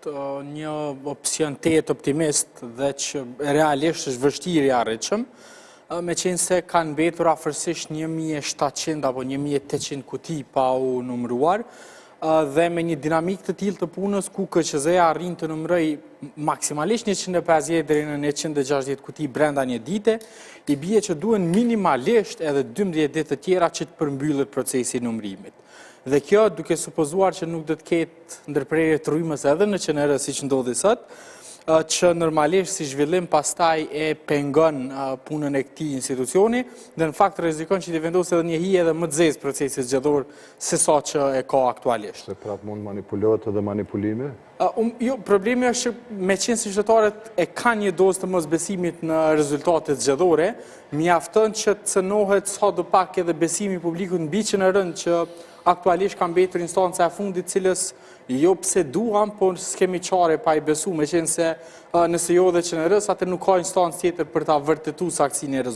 Një opcion optimist dhe që realisht është vështirë i arritshëm, me qenë se kanë mbetur afërsisht 1700 apo 1800 kuti pa u numëruar, dhe me një dinamik të tillë të punës ku KQZ-ja arrin të numëroj maksimalisht 150 deri në 160 kuti brenda një dite, i bie që duhen minimalisht edhe 12 ditë të tjera që të përmbyllet procesi i numërimit. Dhe kjo, duke supozuar që nuk do të ketë ndërprerje të rrymës edhe në QNR siç ndodhi sot, që normalisht si zhvillim pastaj e pengon punën e këtij institucioni dhe në fakt rrezikon që të vendosë edhe një hije edhe më të zezë procesi zgjedhor se sa që e ka aktualisht. Se prapë mund manipulohet edhe manipulime? Jo, problemi është që me qenë si qytetarët e kanë një dozë të mosbesimit në rezultatet zgjedhore, mjafton që të cënohet sa do pak edhe besimi i publikut mbi QNR-n që aktualisht ka mbetur instanca e fundit, cilës jo pse duam, po s'kemi çare pa i besu, me qenë se nëse jo dhe QNR-s, atë nuk ka instancë tjetër për ta vërtetuar saktësinë e rezultateve.